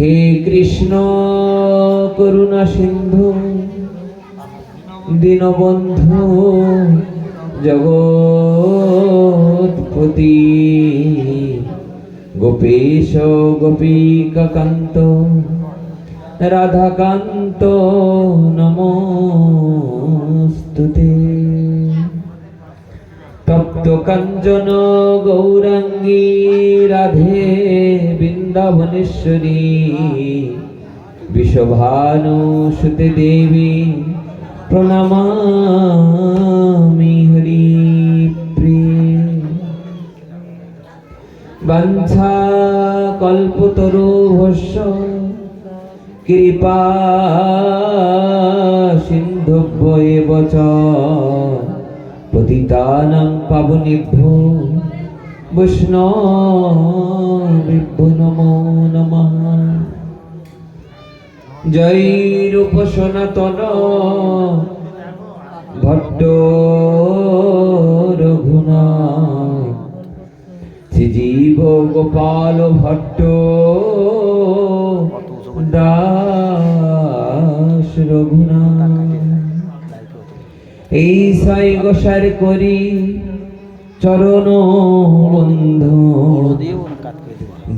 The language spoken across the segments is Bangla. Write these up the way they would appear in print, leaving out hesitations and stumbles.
হে কৃষ্ণ করুণা সিন্ধু দীনবন্ধু জগৎপতি গোপীশ গোপীকান্ত রাধাকান্ত নমস্তুতে। তপ্ত কাঞ্চন গৌরাঙ্গী রাধে বৃন্দাবনেশ্বরী বিশ্বভানুসুতে দেবী প্রণমামি হরিপ্রিয়ে। বাঞ্ছা কল্পতরুভ্যশ্চ কৃপা সিন্ধুভ্য এব চ পতিতানাং পাবনেভ্যো বৈষ্ণবেভ্যো নমো নমঃ। জয় রূপ সনাতন ভট্ট রঘুনাথ শ্রীজীব গোপাল ভট্ট দাস রঘুনাথ। এই সাই গোসার করি চরণ বন্ধু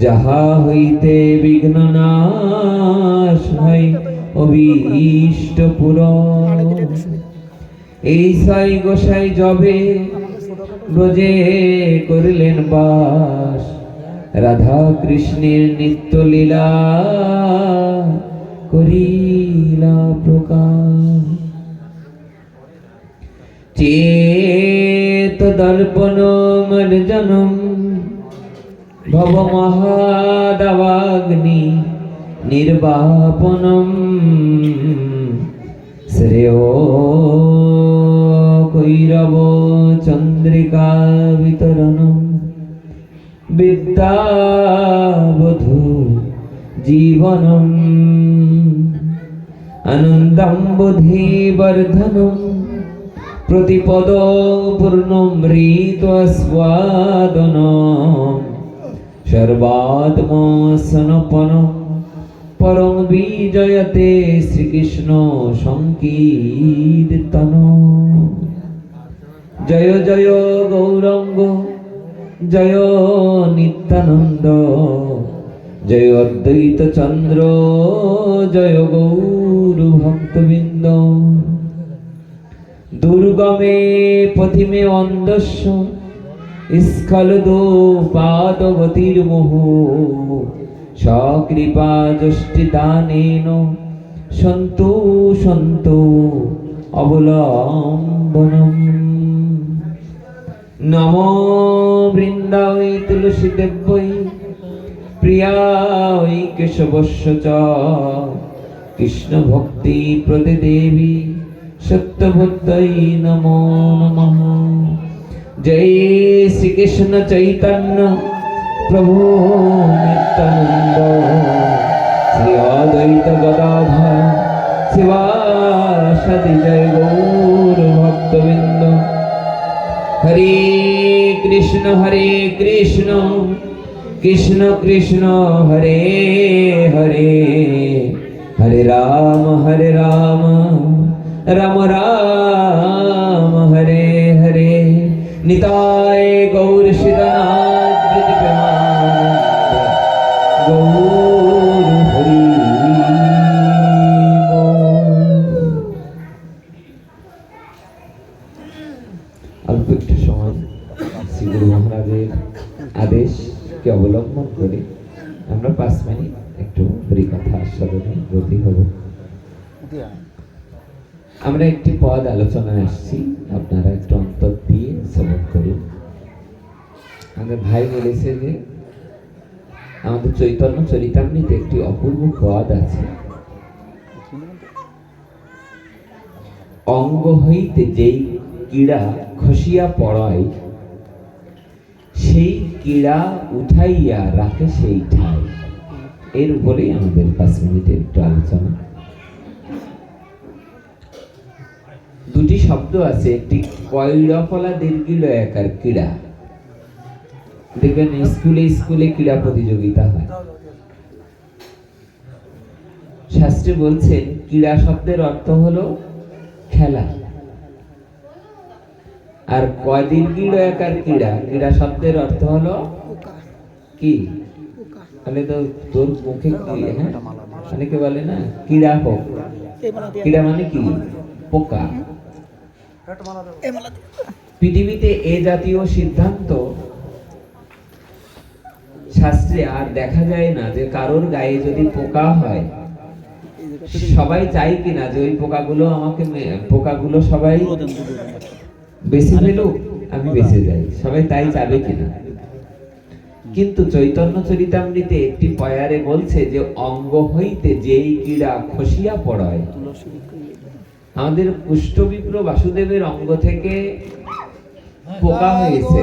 যাহা হইতে বিঘ্ন নাশ হয় অভীষ্ট পুরন। এই সাই গোসাই যবে ব্রজে করিলেন বাস রাধা কৃষ্ণের নিত্য লীলা করিলা প্রকাশ। চেত দর্পণ মর্জনম ভব মহাদাবাগ্নি নির্বাপনম শ্রেয় কৈরব চন্দ্রিকা বিতরণম বিদ্যাবধূ জীবনম আনন্দম বুদ্ধি বর্ধনম প্রতিপদ পূর্ণমৃতস্বাদনম সর্বাত্মসনপনম পরম বিজয়তে শ্রীকৃষ্ণ সংকীর্তন। জয় জয় গৌরাঙ্গ জয় নিত্যানন্দ জয় অদ্বৈত চন্দ্র জয় গৌর ভক্তবৃন্দ। দুর্গমে পথিমে অন্ধস্য স্খলদো পাদগতির্মুহু সকৃপা যষ্টিদানেন সন্তু সন্তু অবলম্বনম। নমো বৃন্দাবৈ তুলসী দেব্যৈ প্রিয়াৈ কেশবস্য চ কৃষ্ণ ভক্তি প্রদে দেবী সত্যবুদ্ধৈ নমো নমঃ। জয় শ্রীকৃষ্ণ চৈতন্য প্রভু নিত্যানন্দ শ্রী অদ্বৈত গদাধর শিবাসাদি জয় গৌর ভক্তবৃন্দ। হরে কৃষ্ণ কৃষ্ণ কৃষ্ণ হরে হরে হরে রাম রাম রাম হরে হরে। নিতাই গৌর সীতানাথ গৌর হরি। অল্প একটু সময় শ্রী গুরু মহারাজের আদেশকে অবলম্বন করে আমরা 5 মিনিট একটু হরিকথা আস্বাদনে ব্রতী হব। আমরা একটি পদ আলোচনায় আসছি, আপনারা একটু অন্তর দিয়ে শ্রবণ করুন। আমাদের ভাই বলেছে যে আমাদের চৈতন্য চরিতামৃতে একটি অপূর্ব পদ আছে, অঙ্গ হইতে যেই কীড়া খসিয়া পড়ায় সেই কীড়া উঠাইয়া রাখে সেই ঠাই। এর উপরেই আমাদের 5 মিনিটের একটু আলোচনা। দুটি শব্দ আছে, একটি কইড়ফলা দীর্ঘিল একার ক্রীড়া। দেখবেন স্কুলে স্কুলে ক্রীড়া প্রতিযোগিতা হয়, শাস্ত্রে বলছেন ক্রীড়া শব্দের অর্থ হলো খেলা। আর কয়দিন ক্রীড়াকার ক্রীড়া, ক্রীড়া শব্দের অর্থ হলো কি? তাহলে তো তোর মুখে কি, হ্যাঁ অনেকে বলে না ক্রীড়া হোক, ক্রীড়া মানে কি? পোকা। পৃথিবীতে এ জাতীয় সিদ্ধান্ত শাস্ত্রে আর দেখা যায় না যে কারোর গায়ে যদি পোকা হয়, সবাই চাই কিনা যে ওই পোকাগুলো আমাকে, পোকাগুলো সবাই বেঁচে ফেলুক, আমি বেঁচে যাই, সবাই তাই চাবে কিনা? কিন্তু চৈতন্য চরিতামৃতে একটি পয়ারে বলছে যে অঙ্গ হইতে যেই ক্রীড়া খসিয়া পড়ায়। আমাদের কুষ্ঠবিপ্র বাসুদেবের অঙ্গ থেকে পোকা হয়েছে।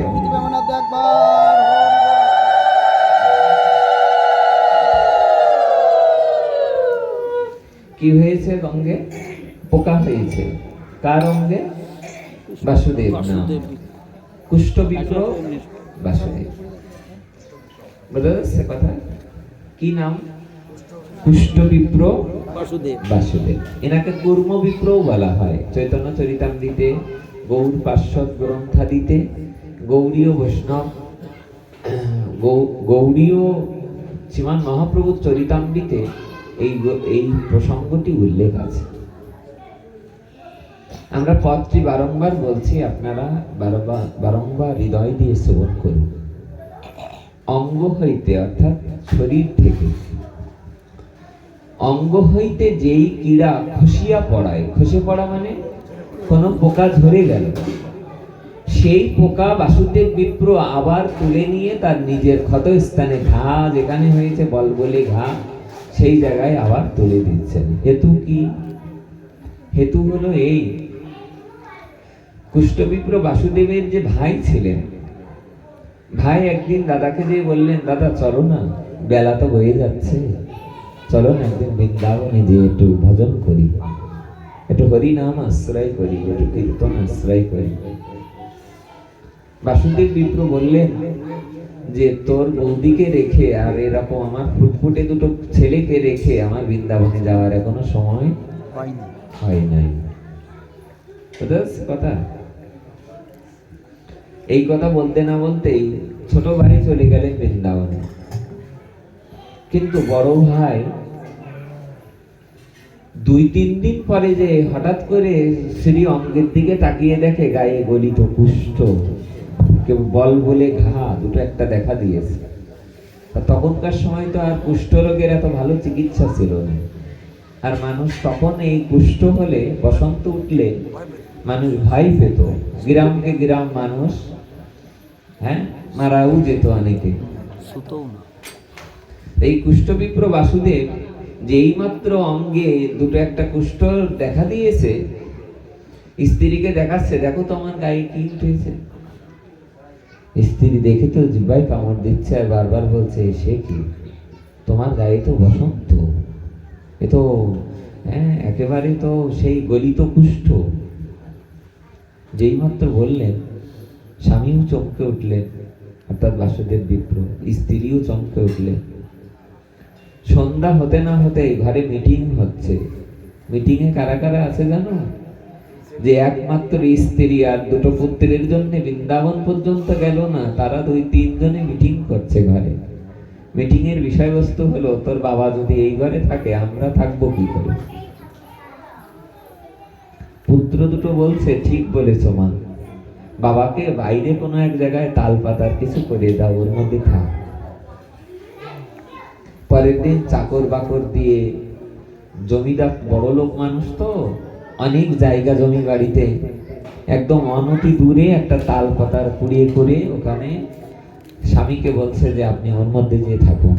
কি হয়েছে? অঙ্গে পোকা হয়েছে। কার অঙ্গে? বাসুদেব নাম, কুষ্ঠবিপ্র বাসুদেব। বোঝা যাচ্ছে কথা? কি নাম? কুষ্ঠবিপ্র বাসুদেব। এনাকে কুর্ম বিপ্রও বলা হয়। চৈতন্য চরিতামৃতে, গৌর পার্শ্বদ গ্রন্থাদিতে, গৌড়ীয় বৈষ্ণব, গৌড়ীয় শ্রীমান মহাপ্রভুর চরিতামৃতে এই প্রসঙ্গটি উল্লেখ আছে। আমরা পদটি বারংবার বলছি, আপনারা বারংবার হৃদয় দিয়ে শ্রবণ করুন। অঙ্গ হইতে অর্থাৎ শরীর থেকে, অঙ্গ হইতে যেই ক্রীড়া খসিয়া পড়ায়, খসে পড়া মানে কোন পোকা ধরে গেল, সেই পোকা বাসুদেব বিপ্র আবার তুলে নিয়ে তার নিজের ক্ষত স্থানে, ঘা যেখানে হয়েছে বলবলে ঘা, সেই জায়গায় আবার তুলে দিচ্ছেন। হেতু কি? হেতু হলো এই, কুষ্ঠবিপ্র বাসুদেবের যে ভাই ছিলেন, ভাই একদিন দাদাকে দিয়ে বললেন, দাদা চলো না, বেলা তো বয়ে যাচ্ছে, চলো না একদিন বৃন্দাবনে যে একটু ভজন করি, একটু হরি নাম আশ্রয় করি, একটু কীর্তন আশ্রয় করি। বাসুদেব বিপ্র বললেন যে তোর বৌদিকে রেখে আর এরকম আমার ফুটফুটে দুটো ছেলেকে রেখে আমার বৃন্দাবনে যাওয়ার এখনো সময় হয় নাই। কথা, এই কথা বলতে না বলতেই ছোট ভাই চলে গেলেন বৃন্দাবনে। কিন্তু বড় ভাই 2-3 দিন পরে যে হঠাৎ করে শ্রী অঙ্গের দিকে তাকিয়ে দেখে গায়ে গলিত কুষ্ঠ, কেউ বল বলে ঘা দুটো একটা দেখা দিয়েছে। তখনকার সময় তো আর কুষ্ঠ রোগের এত ভালো চিকিৎসা ছিল না। আর মানুষ তখন এই কুষ্ঠ হলে, বসন্ত উঠলে মানুষ ভয় পেত, গ্রামকে গ্রাম মানুষ মারাও যেত অনেকে। এই কুষ্ঠবিপ্র বাসুদেব যেই মাত্র অঙ্গে দুটো একটা কুষ্ঠ দেখা দিয়েছে, স্ত্রীকে দেখাচ্ছে, দেখো তো আমার গায়ে কি উঠেছে। স্ত্রী দেখে তো জিহ্বায় কামড় দিচ্ছে আর বারবার বলছে, সে কি, তোমার গায়ে তো বসন্ত, এ তো একেবারে তো সেই গলিত কুষ্ঠ। যেই মাত্র বললেন, স্বামীও চমকে উঠলেন, অর্থাৎ বাসুদেব বিপ্র, স্ত্রীও চমকে উঠলেন। সন্ধ্যা হতে না হতে ঘরে মিটিং হচ্ছে। মিটিংয়ে কারা কারা আছে জানো? যে একমাত্র স্ত্রী আর দুটো পুত্রের জন্য বৃন্দাবন পর্যন্ত গেল না, তারা 2-3 জনে মিটিং করছে ঘরে। মিটিং এর বিষয়বস্তু হলো, তোর বাবা যদি এই ঘরে থাকে আমরা থাকবো কি করে। পুত্র দুটো বলছে, ঠিক বলেছ মা, বাবাকে বাইরে কোনো এক জায়গায় তাল পাতার কিছু করে দাও, ওর মধ্যে থাক। পরের দিন চাকর বাকর দিয়ে, জমিদার বড় লোক মানুষ তো, অনেক জায়গা জমি বাড়িতে, একদম অনতি দূরে একটা তাল পাতার কুড়িয়ে করে ওখানে স্বামীকে বলছে যে আপনি ওর মধ্যে যেয়ে থাকুন।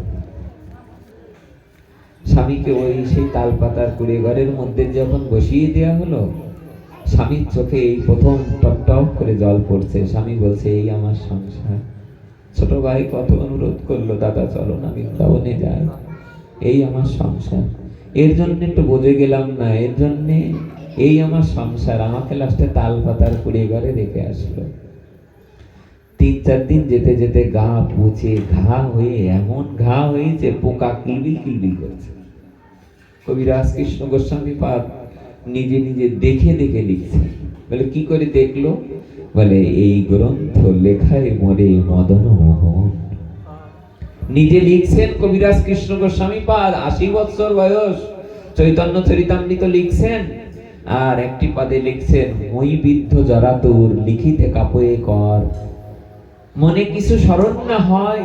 স্বামীকে ওই সেই তাল পাতার কুড়িয়ে ঘরের মধ্যে যখন বসিয়ে দেওয়া হলো, স্বামীর চোখে এই প্রথম টপ টপ করে জল পড়ছে। স্বামী বলছে, এই আমার সংসার। ছোট ভাই কত অনুরোধ করলো, দাদা চলো না বৃন্দাবনে যাই, এই আমার সংসার, এর জন্য একটু বোঝে গেলাম না, এর জন্যে এই আমার সংসার, আমাকে লাস্টে তাল পাতার কুড়িয়ে ঘরে রেখে আসলো। 3-4 দিন যেতে যেতে গা পুছে ঘা হয়ে, এমন ঘা হয়েছে পোকা কিলবিল কিলবিল করছে। কবিরাজ কৃষ্ণ গোস্বামী পাদ নিজে নিজে দেখে দেখে লিখছে। বলে কি করে দেখলো? বলে এই গ্রন্থ লেখায় মরে মদন মোহন। নিজে লিখছেন কবিরাজ কৃষ্ণ গোস্বামী পাদ, 80 বছর বয়স, চৈতন্য চরিতামৃত লিখছেন। আর একটি পাদে লিখছেন, মই বিদ্ধ জরাতুর লিখিতে কাপয়ে কর। মনে কিছু স্মরণ না হয়,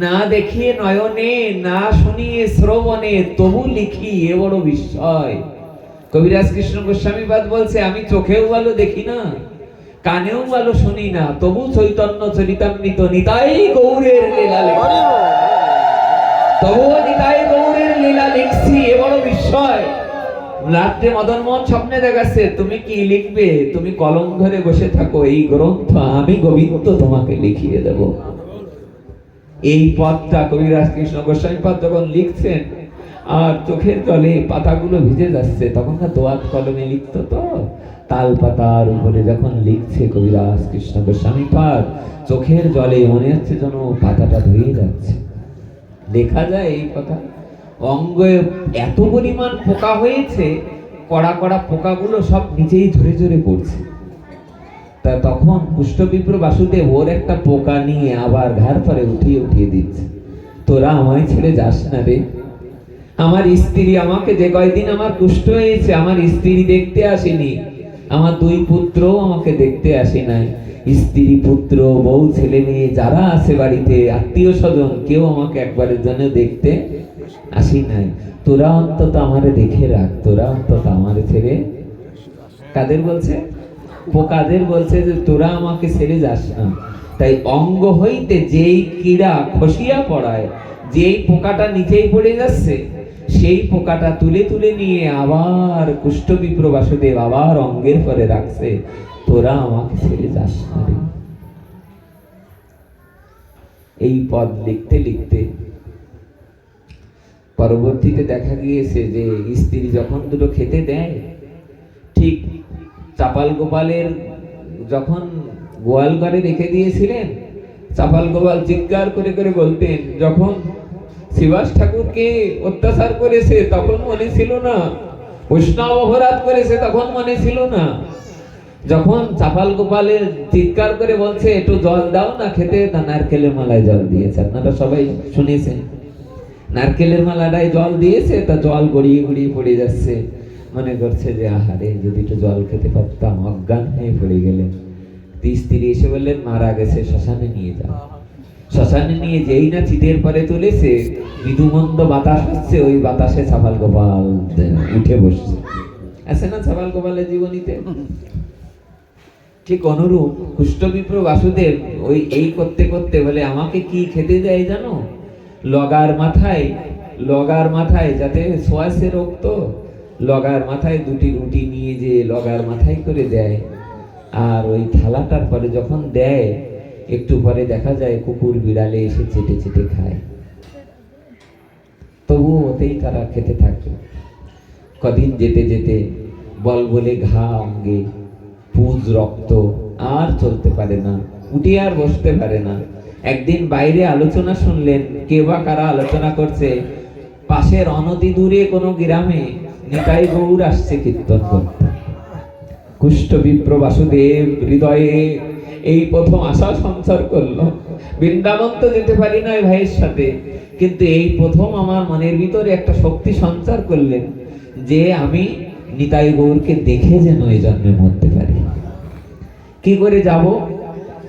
না দেখিয়ে নয়নে, না শুনিয়ে শ্রবণে, তবু লিখি এ বড় বিস্ময়। কবিরাজ কৃষ্ণ গোস্বামী পাদ বলছে, আমি চোখেও ভালো দেখি না, কানেও ভালো শুনি না, তবু চৈতন্য চরিতামৃত নিতাই গৌরের লীলা লিখি, তবুও নিতাই গৌরের লীলা লিখছি, এ বড় বিস্ময়। রাত্রে মদন মোহন স্বপ্নে দেখাচ্ছে, তুমি কি লিখবে? তুমি কলম ধরে বসে থাকো, এই গ্রন্থ আমি গোবিন্দ তোমাকে লিখিয়ে দেব। এই পদটা কবিরাজ কৃষ্ণ গোস্বামী পাদ যখন লিখছেন, আর চোখের জলে পাতাগুলো ভিজে যাচ্ছে, তখন না দোয়াত কলমে লিখত, তো তাল পাতার উপরে যখন লিখছে কবিরাজ কৃষ্ণ গোস্বামী পাদ, চোখের জলে মনে হচ্ছে যেন পাতাটা ধুয়ে যাচ্ছে। লেখা যায় এই কথা, অঙ্গে এত পরিমাণ পোকা হয়েছে, কড়া কড়া পোকাগুলো সব নিচেই ঝরে ঝরে পড়ছে। তা তখন কুষ্ঠবিপ্র বাসুদেব ওর একটা পোকা নিয়ে আবার ঘাড় পরে উঠিয়ে উঠিয়ে দিচ্ছে, তোরা আমায় ছেড়ে যাস না রে। আমার স্ত্রী আমাকে, যে কয়দিন আমার কুষ্ঠ হয়েছে, আমার স্ত্রী দেখতে আসেনি, আমার 2 পুত্র আমাকে দেখতে আসে নাই, স্ত্রী পুত্র বউ ছেলে মেয়ে যারা আছে বাড়িতে, আত্মীয় স্বজন, কেউ আমাকে একবারের জন্য দেখতে আসি নাই। তোরা অন্তত আমারে দেখে রাখ, তোরা অন্তত আমারে ছেড়ে, কাদের বলছে? পোকাদের বলছে যে তোরা আমাকে ছেড়ে যাস না। তাই অঙ্গ হইতে যেই কীড়া খসিয়া পড়ায়, যেই পোকাটা নিচেই পড়ে যাচ্ছে, সেই পোকাটা তুলে তুলে নিয়ে আবার কুষ্ঠবিপ্র বাসুদেব আবার অঙ্গের পরে রাখছে, তোরা আমাকে ছেড়ে যাস না রে। এই পদ লিখতে লিখতে পরবর্তীতে দেখা গিয়েছে যে স্ত্রী যখন দুটো খেতে দেয়, ঠিক চাপাল গোপালের যখন গোয়াল ঘরে রেখে দিয়েছিলেন, চাপাল গোপাল চিৎকার করে করে বলতেন, যখন শিবাস ঠাকুরকে অত্যাচার করেছে তখন মনে ছিল না, বৈষ্ণব অপরাধ করেছে তখন মনে ছিল না, যখন চাপাল গোপালের চিৎকার করে বলছে একটু জল দাও না খেতে, তা নারকেলের মালায় জল দিয়েছে। আপনারা সবাই শুনেছেন, নারকেলের মালাটায় জল দিয়েছে, তা জল গড়িয়ে গড়িয়ে পড়ে যাচ্ছে। মনে করছে যে আহারে, যদি একটু জল খেতে পারতাম, অজ্ঞান হয়ে পড়ে গেলেন। স্ত্রী এসে বললেন, মারা গেছে, শ্মশানে নিয়ে যাও। শ্মশানে নিয়ে যেই না চিতের পরে তুলেছে, মৃদুমন্দ বাতাস হচ্ছে, ওই বাতাসে চাপাল গোপাল উঠে বসছে। আছে না চাপাল গোপালের জীবনীতে? ঠিক অনুরূপ কুষ্ঠবিপ্র বাসুদেব ওই এই করতে করতে বলে, আমাকে কি খেতে দেয় জানো? লগার মাথায় যাতে সোয়াশে রোগ, তো লগার মাথায় 2টি রুটি নিয়ে যে লগার মাথায় করে দেয়, আর ওই থালাটার পরে যখন দেয়, একটু পরে দেখা যায় কুকুর বিড়ালে এসে চেটে চেটে খায়। তবু ওতেই তারা খেতে থাকে। কদিন যেতে যেতে বল বলে ঘা অঙ্গে, পুজ রক্ত, আর চলতে পারে না, উঠে আর বসতে পারে না। একদিন বাইরে আলোচনা শুনলেন, কে বা কারা আলোচনা করছে, পাশের অনতি দূরে কোনো গ্রামে নিতাই গৌর আসছে কীর্তন করতে। কুষ্ঠবিপ্র বাসুদেব হৃদয়ে এই প্রথম আশা সঞ্চার করলো, বৃন্দাবন তো যেতে পারি না ওই ভাইয়ের সাথে, কিন্তু এই প্রথম আমার মনের ভিতরে একটা শক্তি সঞ্চার করলেন যে আমি নিতাই গৌরকে দেখে যেন এই জন্মে মরতে পারি। কি করে যাব?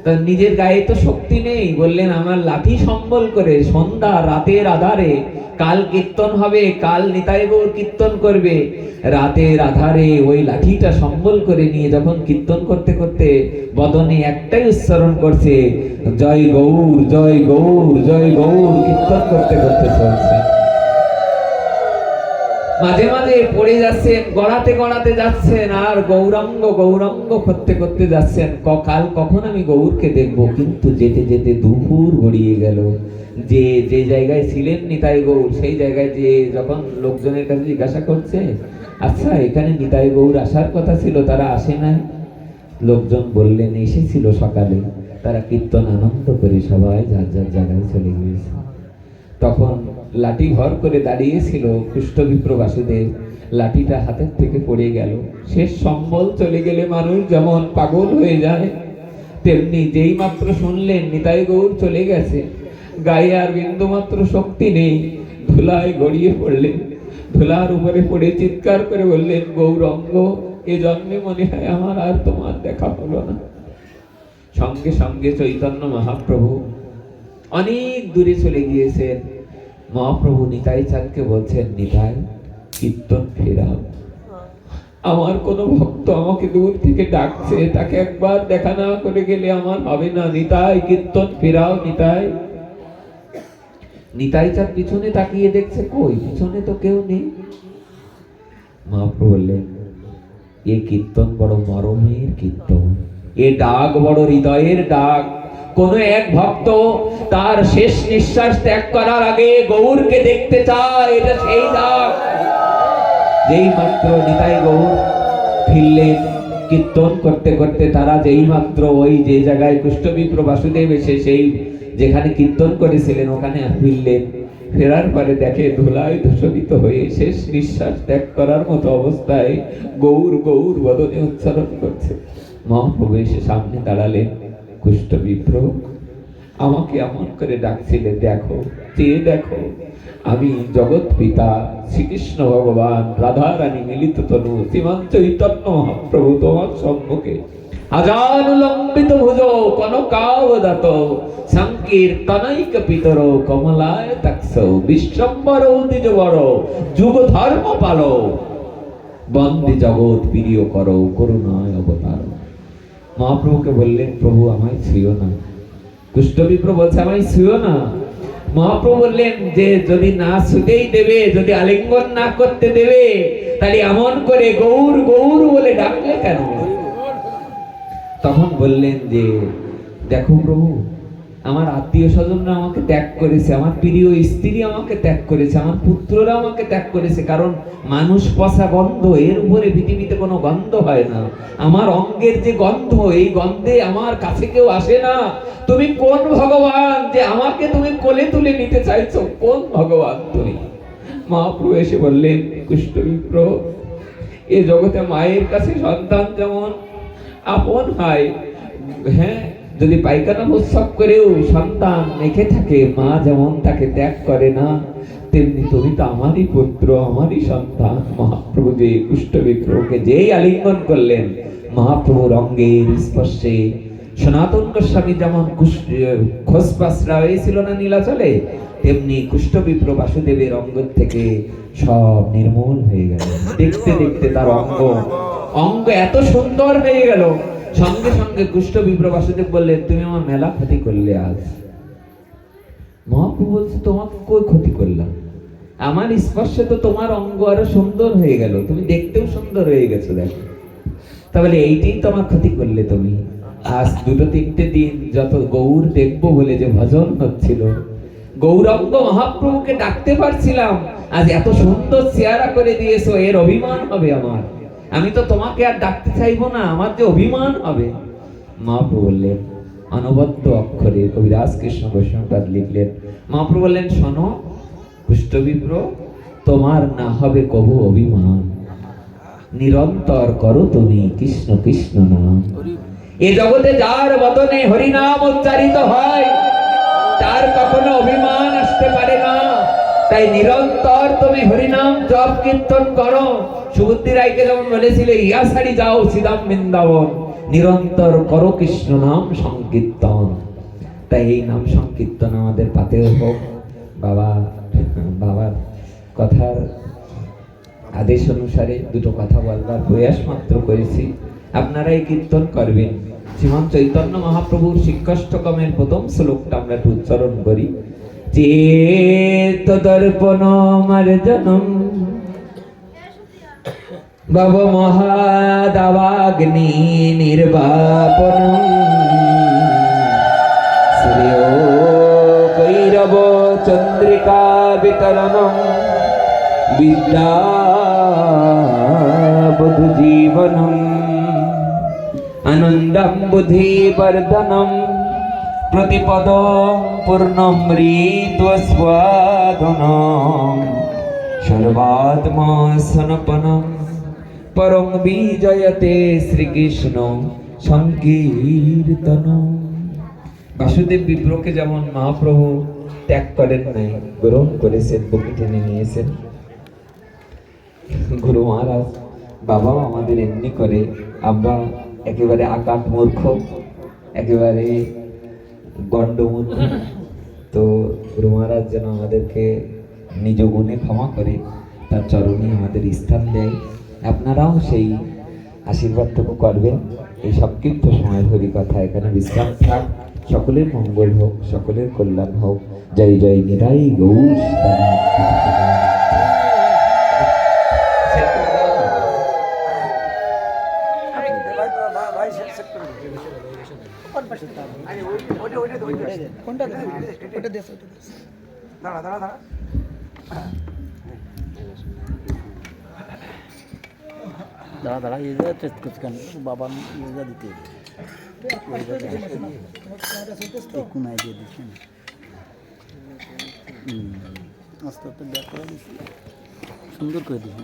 তা নিজের গায়ে তো শক্তি নেই। বললেন, আমার লাঠি সম্বল করে সন্ধ্যা রাতের আধারে কাল কীর্তন হবে, কাল নিতাই গৌর কীর্তন করবে, রাতের আধারে ওই লাঠিটা সম্বল করে নিয়ে যখন কীর্তন করতে করতে বদনে একটাই উচ্চারণ করছে, জয় গৌর জয় গৌর জয় গৌর, কীর্তন করতে করতে চলছে। মাঝে মাঝে পড়ে যাচ্ছেন, গড়াতে গড়াতে যাচ্ছেন, আর গৌরাঙ্গ গৌরাঙ্গ করতে করতে যাচ্ছেন, কাল কখন আমি গৌরকে দেখবো। কিন্তু যেতে যেতে দুপুর গড়িয়ে গেল। যে যে জায়গায় ছিলেন নিতাই গৌর, সেই জায়গায় যে যখন লোকজনের কাছে জিজ্ঞাসা করছে, আচ্ছা এখানে নিতাই গৌর আসার কথা ছিল, তারা আসে নাই? লোকজন বললেন, এসেছিল সকালে, তারা কীর্তন আনন্দ করে সবাই যার যার জায়গায় চলে গিয়েছে। তখন লাঠি ভর করে দাঁড়িয়েছিল কুষ্ঠবিপ্র বাসুদেব, লাঠিটা হাতের থেকে পড়ে গেল। শেষ সম্বল চলে গেলে মানুষ যেমন পাগল হয়ে যায়, তেমনি যেই মাত্র শুনলেন নিতাই গৌর চলে গেছে, গায়ে আর বিন্দু মাত্র শক্তি নেই, ধুলায় গড়িয়ে পড়লেন। ধুলার উপরে পড়ে চিৎকার করে বললেন, গৌরাঙ্গ, এ জন্মে মনে হয় আমার আর তোমার দেখা হলো না। সঙ্গে সঙ্গে চৈতন্য মহাপ্রভু অনেক দূরে চলে গিয়েছেন। মহাপ্রভু নিতাই চাঁদকে বলছেন, নিতাই, কীর্তন ফেরাও। আমার কোন ভক্ত আমাকে দূর থেকে ডাকছে, তাকে একবার দেখা না করে গেলে আমার হবে না। নিতাই, কীর্তন ফেরাও। নিতাই নিতাই চাঁদ পিছনে তাকিয়ে দেখছে, কই, পিছনে তো কেউ নেই। মহাপ্রভু বললেন, এ কীর্তন বড় মরমের কীর্তন, এ ডাক বড় হৃদয়ের ডাক। কোন এক ভক্ত তার শেষ নিঃশ্বাস ত্যাগ করার আগে গৌরকে দেখতে চায়, এটা সেই ডাক। যেই মাত্র নিতাই গৌর ফিরলেন, কীর্তন করতে করতে তারা যেই মাত্র ওই যে জায়গায় কুষ্ঠবিপ্র বাসুদেব এসে সেই যেখানে কীর্তন করেছিলেন ওখানে ফিরলেন। ফেরার পরে দেখে ধুলায় ধূসরিত হয়ে শেষ নিঃশ্বাস ত্যাগ করার মতো অবস্থায় গৌর গৌর বদনে উচ্চারণ করছে। মহাপ্রভু এসে সামনে দাঁড়ালেন, কুষ্ঠবিপ্র, আমাকে এমন করে ডাকছিলে, দেখো, চেয়ে দেখো, আমি জগৎ পিতা শ্রীকৃষ্ণ ভগবান, রাধা রানী মিলিত তনু শ্রীমান চৈতন্য মহাপ্রভু তোমার সম্মুখে আজানুলম্বিত ভুজ কনকাবদাত সংকীর্তনৈক পিতর কমলায় তাক্ষ বিশ্বম্বর দ্বিজবর যুগ ধর্ম পালো বন্দে জগৎ প্রিয় করো করুণায় অবতার। মহাপ্রভুকে বললেন, প্রভু আমায় ছুঁয়ো না। কুষ্ঠবিপ্র বলছে, আমায় ছুঁয়ো না। মহাপ্রভু বললেন যে যদি না ছুঁতেই দেবে, যদি আলিঙ্গন না করতে দেবে, তাহলে এমন করে গৌর গৌর বলে ডাকলে কেন? তখন বললেন যে, দেখো প্রভু, আমার আত্মীয় স্বজনরা আমাকে ত্যাগ করেছে, আমার প্রিয় স্ত্রী আমাকে ত্যাগ করেছে, আমার পুত্ররা আমাকে ত্যাগ করেছে, কারণ মানুষ পচা গন্ধ, এর উপরে পৃথিবীতে কোনো গন্ধ হয় না। আমার অঙ্গের যে গন্ধ, এই গন্ধে আমার কাছে কেউ আসে না। তুমি কোন ভগবান যে আমাকে তুমি কোলে তুলে নিতে চাইছো? কোন ভগবান তুমি? মহাপ্রভু এসে বললেন, কুষ্ঠবিপ্র, এ জগতে মায়ের কাছে সন্তান যেমন আপন হয়, হ্যাঁ, যদি পায়খানা প্রস্রাব করেও সন্তান মেখে থাকে, মা যেমন তাকে ত্যাগ করে না, তেমনি তুমি তো আমারই পুত্র, আমারই সন্তান। মহাপ্রভু যে কুষ্ঠবিপ্রকে যেই আলিঙ্গন করলেন, মহাপ্রভুর অঙ্গের স্পর্শে সনাতন গোস্বামী যেমন খোসপাসরা হয়েছিল না নীলাচলে, তেমনি কুষ্ঠবিপ্র বাসুদেবের অঙ্গ থেকে সব নির্মূল হয়ে গেল। দেখতে দেখতে তার অঙ্গ এত সুন্দর হয়ে গেল। সঙ্গে সঙ্গে কুষ্ঠবিপ্র বাসুদেব বললেন, তুমি আমার মেলা ক্ষতি করলে আজ। মহাপ্রভু বলছে, তোমাকে কই ক্ষতি করলাম? আমার স্পর্শে তো তোমার অঙ্গ আরো সুন্দর হয়ে গেল, তুমি দেখতেও সুন্দর হয়ে গেছো। দেখো, তাহলে এইটাই তোমার ক্ষতি করলে তুমি। আজ দুটো তিনটে দিন যত গৌর দেখবো বলে যে ভজন হচ্ছিল, গৌরাঙ্গ মহাপ্রভুকে ডাকতে পারছিলাম, আজ এত সুন্দর চেহারা করে দিয়েছো, এর অভিমান হবে আমার। আমি তো তোমাকে আর ডাকতে চাইবো না, আমার যে অভিমান হবে। মহাপ্রভু বললেন, অনবদ্য অক্ষরে কবিরাজ কৃষ্ণ বৈষ্ণবপাদ লিখলেন। মহাপ্রভু বললেন, শোনো কুষ্ঠবিপ্র, তোমার না হবে কবু অভিমান, নিরন্তর করো তুমি কৃষ্ণ কৃষ্ণ নাম। এ জগতে যার বদনে হরিনাম উচ্চারিত হয়, তার কখনো অভিমান আসতে পারে না। তাই নিরন্তর তুমি হরিনাম জপ কীর্তন করো। সুবুদ্ধি রায়কে যেমন বলেছিল, ইয়া সারি যাও সিদাম বৃন্দাবন, নিরন্তর করো কৃষ্ণ নাম সংকীর্তন। তাই এই নাম সংকীর্তন আমাদের পাতেও হোক। বাবার কথার আদেশ অনুসারে দুটো কথা বলবার প্রয়াস মাত্র করেছি। আপনারা এই কীর্তন করবেন। শ্রীমান চৈতন্য মহাপ্রভুর শিক্ষাষ্টকমের প্রথম শ্লোকটা আমরা একটু উচ্চারণ করি। চেত দর্পণ মার্জনম ভব মহাদাবাগ্নি নির্বাপনম শ্রেয় কৈরব চন্দ্রিকা বিতরণম বিদ্যা বধু জীবনম আনন্দম বুদ্ধি বর্ধনম প্রতিপদং পূর্ণমৃতস্বাদনং সর্বাত্মা সনপনং পরং বিজয়তে শ্রীকৃষ্ণ সংকীর্তন। বাসুদেব বিপ্রকে যেমন মহাপ্রভু ত্যাগ করেন নাই, গ্রহণ করেছেন, বুকে টেনে নিয়েছেন, গুরু মহারাজ বাবাও আমাদের এমনি করে। আমরা একেবারে আকাট মূর্খ, একেবারে গণ্ডমূর্খ, তো গুরু মহারাজ যেন আমাদেরকে নিজ গুণে ক্ষমা করে তার চরণে আমাদের স্থান দেয়। আপনারাও সেই আশীর্বাদটুকু করবেন। এই সংক্ষিপ্ত সময়ের হরি কথা এখানে বিশ্রাম থাক। সকলের মঙ্গল হোক, সকলের কল্যাণ হোক। জয় জয় নিতাই গৌর দাঁড়া দাঁড়া এই জায়গায় টেস্ট করছি কেন বাবা ইয়ে দিতে কোন আইডিয়া দিচ্ছেন আস্তে আস্তে ব্যাক করে দিচ্ছি সুন্দর করে দিচ্ছি